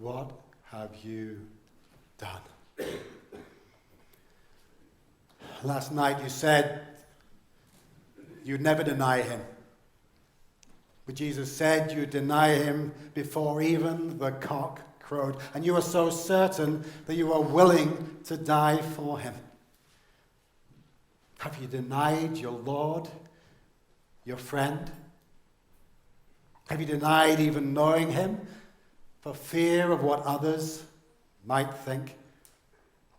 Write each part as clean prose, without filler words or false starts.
what have you done? Last night you said you'd never deny him. But Jesus said you'd deny him before even the cock crowed. And you were so certain that you were willing to die for him. Have you denied your Lord, your friend? Have you denied even knowing him for fear of what others might think,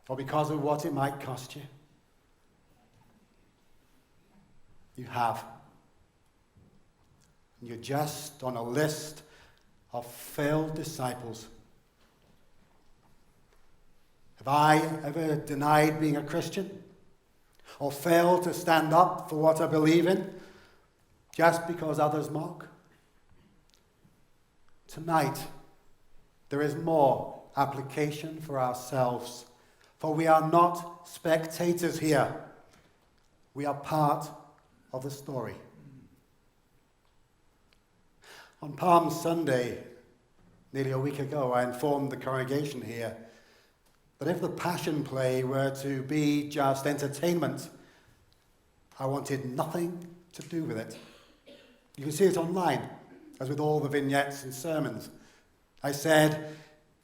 or because of what it might cost you? You have. You're just on a list of failed disciples. Have I ever denied being a Christian? Or failed to stand up for what I believe in just because others mock? Tonight, there is more application for ourselves, for we are not spectators here. We are part of the story. On Palm Sunday, nearly a week ago, I informed the congregation here that if the Passion Play were to be just entertainment, I wanted nothing to do with it. You can see it online, as with all the vignettes and sermons. I said,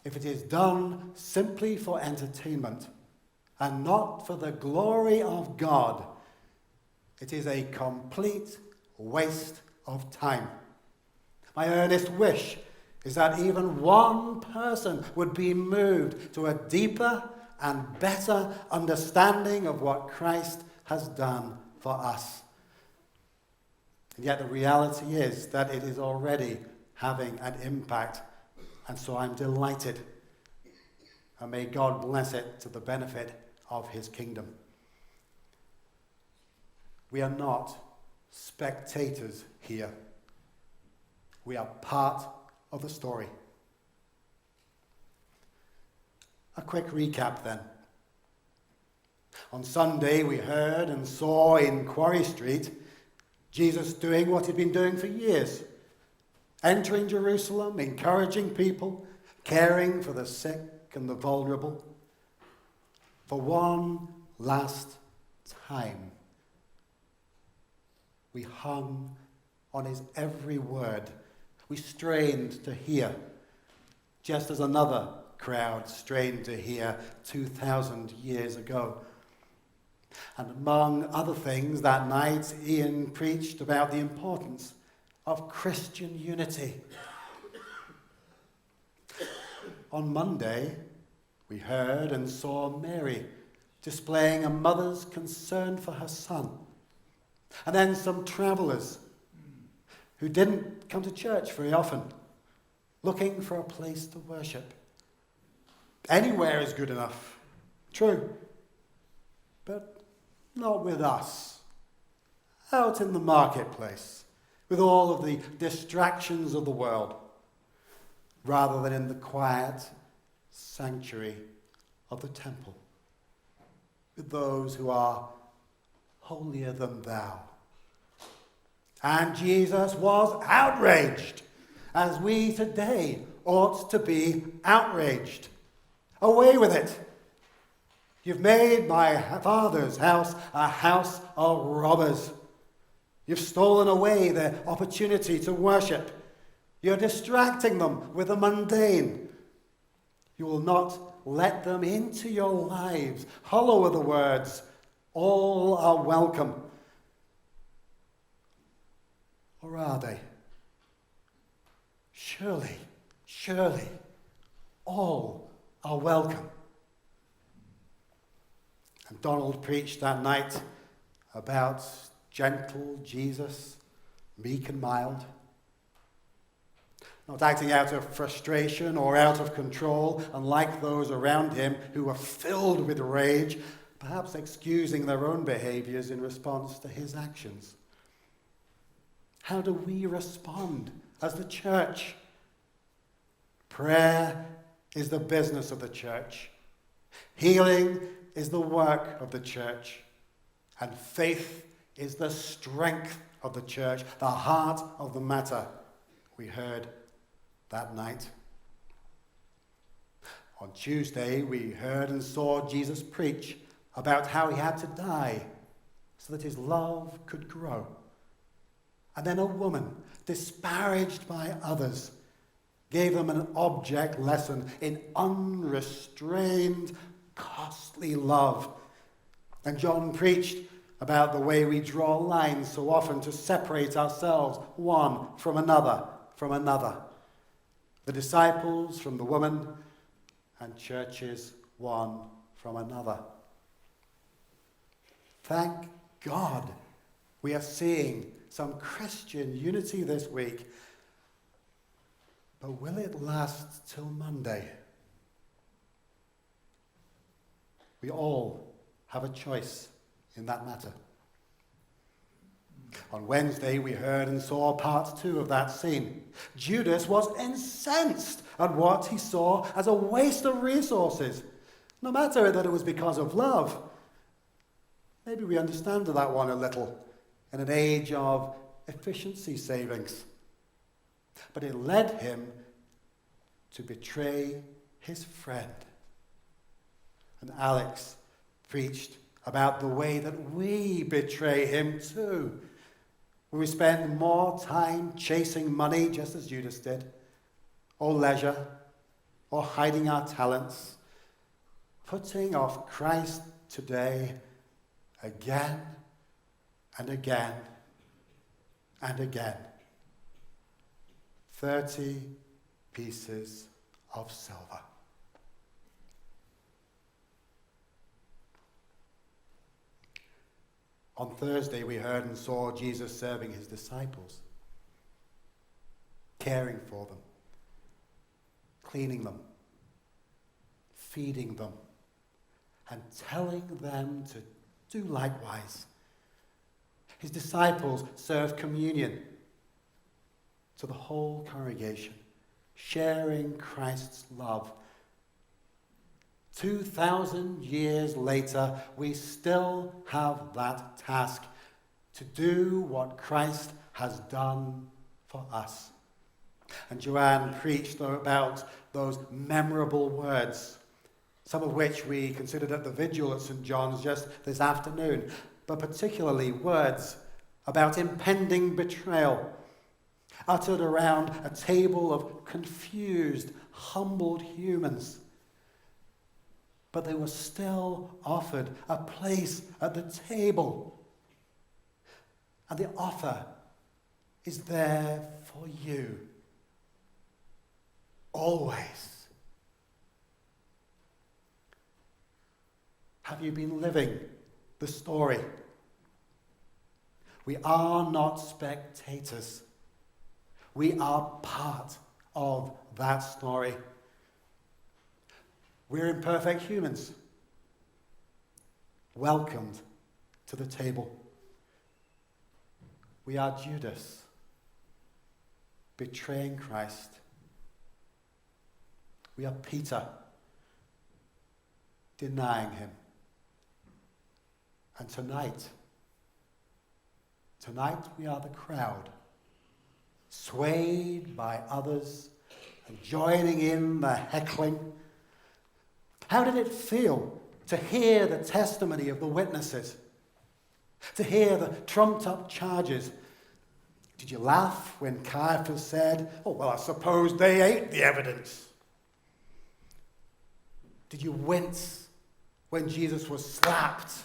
if it is done simply for entertainment and not for the glory of God, it is a complete waste of time. My earnest wish is that even one person would be moved to a deeper and better understanding of what Christ has done for us. And yet the reality is that it is already having an impact, and so I'm delighted. And may God bless it to the benefit of his kingdom. We are not spectators here. We are part of the story. A quick recap then. On Sunday we heard and saw in Quarry Street Jesus doing what he'd been doing for years. Entering Jerusalem, encouraging people, caring for the sick and the vulnerable. For one last time, we hung on his every word. We strained to hear, just as another crowd strained to hear 2,000 years ago. And among other things, that night, Ian preached about the importance of Christian unity. On Monday, we heard and saw Mary displaying a mother's concern for her son. And then some travellers who didn't come to church very often, looking for a place to worship. Anywhere is good enough, true, but not with us. Out in the marketplace, with all of the distractions of the world, rather than in the quiet sanctuary of the temple, with those who are holier than thou. And Jesus was outraged, as we today ought to be outraged. Away with it. You've made my Father's house a house of robbers. You've stolen away their opportunity to worship. You're distracting them with the mundane. You will not let them into your lives. Hollow are the words, all are welcome. Or are they? Surely, all are welcome. And Donald preached that night about gentle Jesus, meek and mild, not acting out of frustration or out of control, unlike those around him who were filled with rage, perhaps excusing their own behaviors in response to his actions. How do we respond as the church? Prayer is the business of the church. Healing is the work of the church. And faith is the strength of the church, the heart of the matter, we heard that night. On Tuesday, we heard and saw Jesus preach about how he had to die so that his love could grow. And then a woman, disparaged by others, gave them an object lesson in unrestrained, costly love. And John preached about the way we draw lines so often to separate ourselves, one from another, The disciples from the woman, and churches one from another. Thank God we are seeing some Christian unity this week. But will it last till Monday? We all have a choice in that matter. On Wednesday, we heard and saw part 2 of that scene. Judas was incensed at what he saw as a waste of resources, no matter that it was because of love. Maybe we understand that one a little in an age of efficiency savings. But it led him to betray his friend. And Alex preached about the way that we betray him too. We spend more time chasing money, just as Judas did, or leisure, or hiding our talents, putting off Christ today again and again and again. 30 pieces of silver. On Thursday, we heard and saw Jesus serving his disciples, caring for them, cleaning them, feeding them, and telling them to do likewise. His disciples served communion to the whole congregation, sharing Christ's love. 2,000 years later, we still have that task to do what Christ has done for us. And Joanne preached about those memorable words, some of which we considered at the vigil at St. John's just this afternoon, but particularly words about impending betrayal, uttered around a table of confused, humbled humans. But they were still offered a place at the table. And the offer is there for you. Always. Have you been living the story? We are not spectators. We are part of that story. We're imperfect humans, welcomed to the table. We are Judas, betraying Christ. We are Peter, denying him. And tonight we are the crowd, swayed by others and joining in the heckling. How did it feel to hear the testimony of the witnesses? To hear the trumped-up charges? Did you laugh when Caiaphas said, "Oh, well, I suppose they ate the evidence"? Did you wince when Jesus was slapped?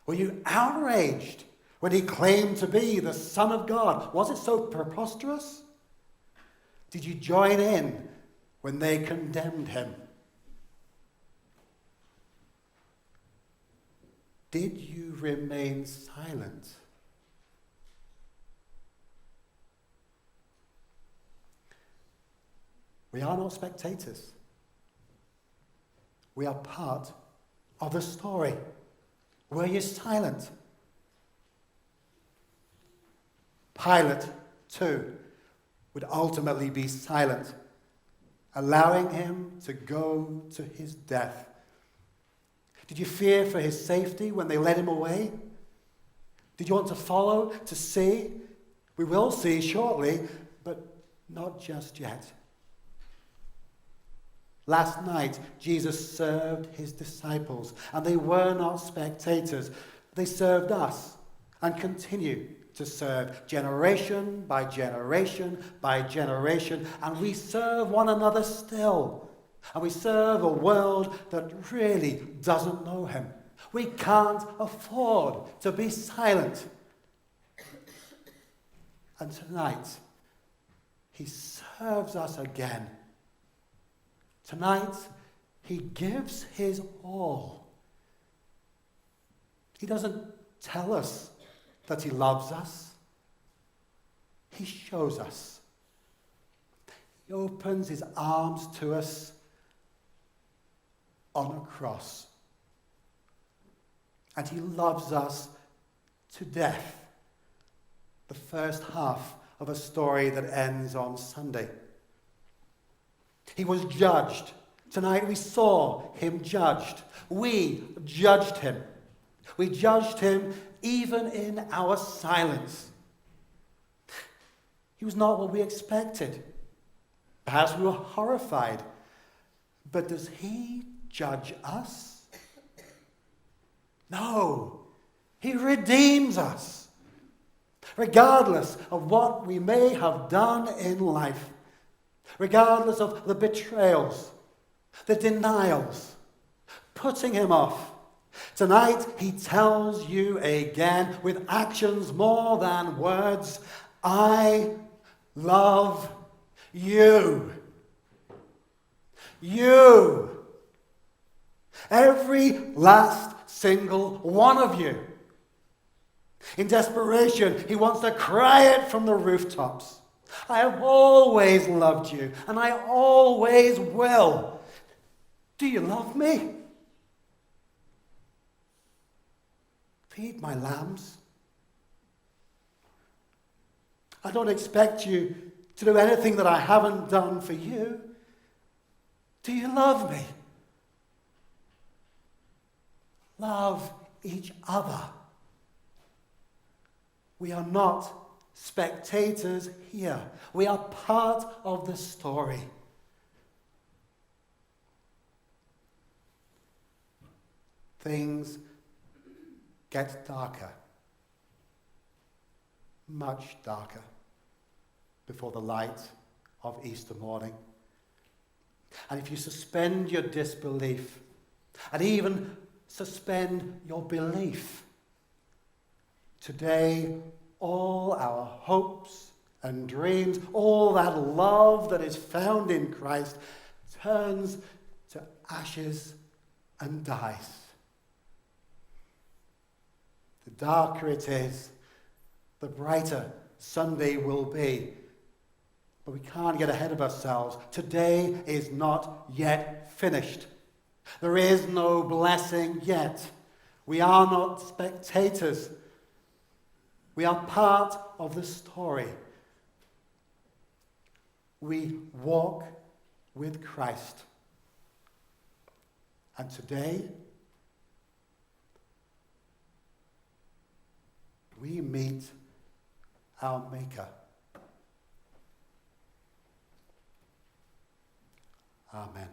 Were you outraged when he claimed to be the Son of God? Was it so preposterous? Did you join in when they condemned him? Did you remain silent? We are not spectators. We are part of the story. Were you silent? Pilate, too, would ultimately be silent, allowing him to go to his death. Did you fear for his safety when they led him away? Did you want to follow, to see? We will see shortly, but not just yet. Last night, Jesus served his disciples, and they were not spectators. They served us and continue to serve generation by generation by generation, and we serve one another still. And we serve a world that really doesn't know him. We can't afford to be silent. And tonight, he serves us again. Tonight, he gives his all. He doesn't tell us that he loves us. He shows us. He opens his arms to us on a cross. And he loves us to death. The first half of a story that ends on Sunday. He was judged. Tonight we saw him judged. We judged him. We judged him even in our silence. He was not what we expected. Perhaps we were horrified. But does he judge us? No. He redeems us. Regardless of what we may have done in life. Regardless of the betrayals, the denials, putting him off. Tonight, he tells you again, with actions more than words, I love you. You. Every last single one of you. In desperation, he wants to cry it from the rooftops. I have always loved you, and I always will. Do you love me? Feed my lambs. I don't expect you to do anything that I haven't done for you. Do you love me? Love each other. We are not spectators here. We are part of the story. Things get darker, much darker, before the light of Easter morning. And if you suspend your disbelief, and even suspend your belief, today all our hopes and dreams, all that love that is found in Christ, turns to ashes and dies. The darker it is, the brighter Sunday will be. But we can't get ahead of ourselves. Today is not yet finished. There is no blessing yet. We are not spectators. We are part of the story. We walk with Christ. And today, we meet our Maker. Amen.